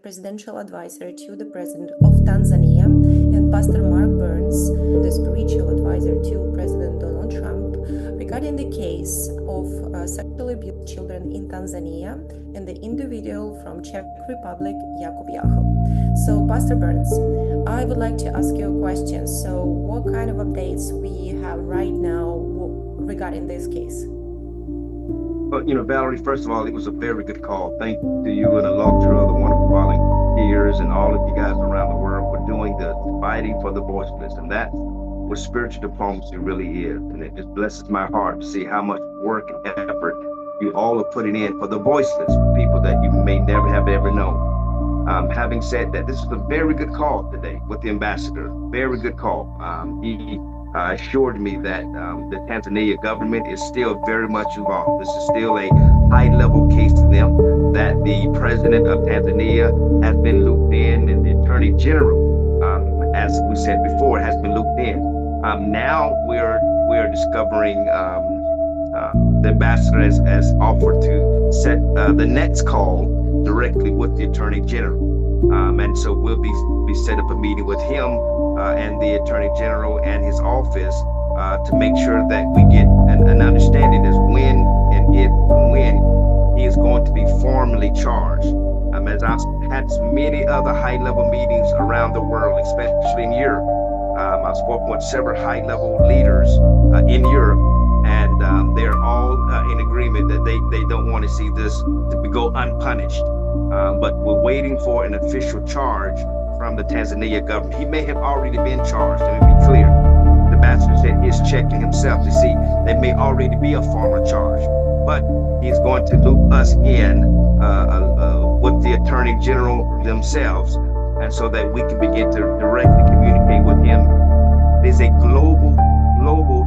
presidential advisor to the President of Tanzania, and Pastor Mark Burns, the spiritual advisor to President Donald Trump, regarding the case of sexually abused children in Tanzania and the individual from Czech Republic, Jakub Jahl. So, Pastor Burns, I would like to ask you a question. So, what kind of updates we have right now regarding this case? Well, Valerie, first of all, it was a very good call. Thank you to you and ALLATRA, the wonderful volunteers, and all of you guys around the world for doing the fighting for the voiceless. And that's what spiritual diplomacy really is. And it just blesses my heart to see how much work and effort you all are putting in for the voiceless, people that you may never have ever known. Having said that, this is a very good call today with the ambassador. Very good call. He assured me that the Tanzania government is still very much involved. This is still a high-level case to them, that the President of Tanzania has been looped in, and the Attorney General, as we said before, has been looped in. Now we're discovering the ambassador has offered to set the next call directly with the Attorney General. And so we'll be set up a meeting with him and the Attorney General and his office to make sure that we get an understanding as when and if and when he is going to be formally charged. As I've had many other high-level meetings around the world, especially in Europe. I've spoken with several high-level leaders in Europe, and they're all in agreement that they don't want to see this to go unpunished. But we're waiting for an official charge from the Tanzania government. He may have already been charged, and to be clear, the ambassador said he's checking himself to see there may already be a formal charge, but he's going to loop us in with the Attorney General themselves, and so that we can begin to directly communicate with him. It is a global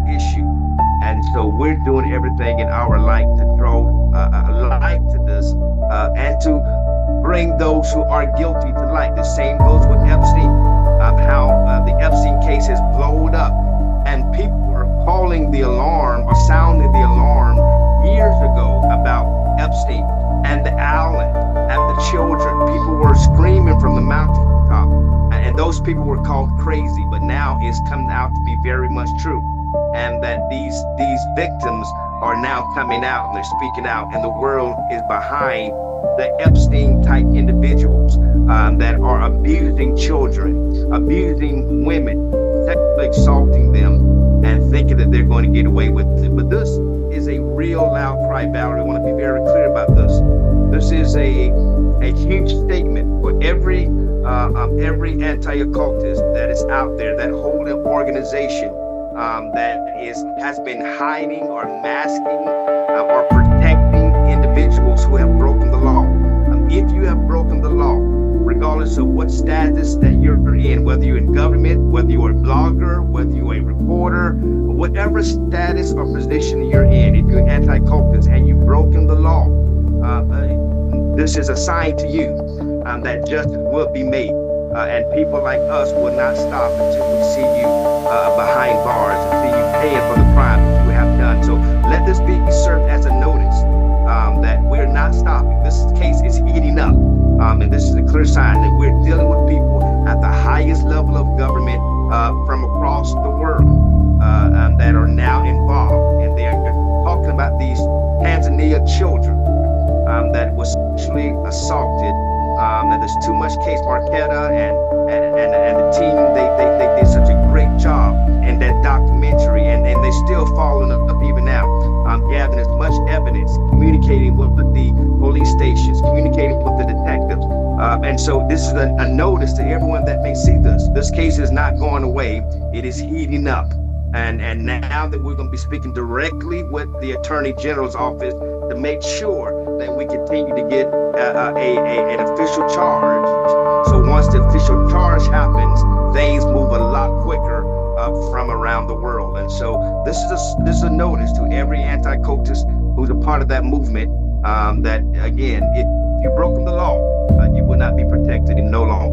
issue, and so we're doing everything in our light to throw a light to this and to bring those who are guilty to light. The same goes with Epstein, how the Epstein case has blown up, and people were calling the alarm or sounding the alarm years ago about Epstein and the island and the children. People were screaming from the mountaintop, and those people were called crazy, but now it's come out to be very much true, and that these victims are now coming out and they're speaking out, and the world is behind the Epstein type individuals that are abusing children, abusing women, sexually assaulting them, and thinking that they're going to get away with it. But this is a real loud cry, Valerie. I want to be very clear about this. This is a huge statement for every anti-occultist that is out there, that whole organization that has been hiding or masking or protecting individuals who have broken the law. If you have broken the law, regardless of what status that you're in, whether you're in government, whether you're a blogger, whether you're a reporter, whatever status or position you're in, if you're an anti-cultist and you've broken the law, this is a sign to you that justice will be made. And people like us will not stop until we see you behind bars and see you paying for the crime that you have done. So let this be served as a notice that we're not stopping. This case is heating up. And this is a clear sign that we're dealing with people at the highest level of government from across the world that are now involved. And they're talking about these Tanzania children that was sexually assaulted. And there's too much case. Marquetta and the team, they did such a great job in that documentary, and they're still following up even now, gathering as much evidence, communicating with the police stations, communicating with the detectives. And so this is a notice to everyone that may see this. This case is not going away. It is heating up. And now that we're going to be speaking directly with the Attorney General's office to make sure that we continue to get an official charge. So once the official charge happens, things move a lot quicker from around the world. And so this is a notice to every anti-cultist who's a part of that movement that, again, if you've broken the law, you will not be protected in no law.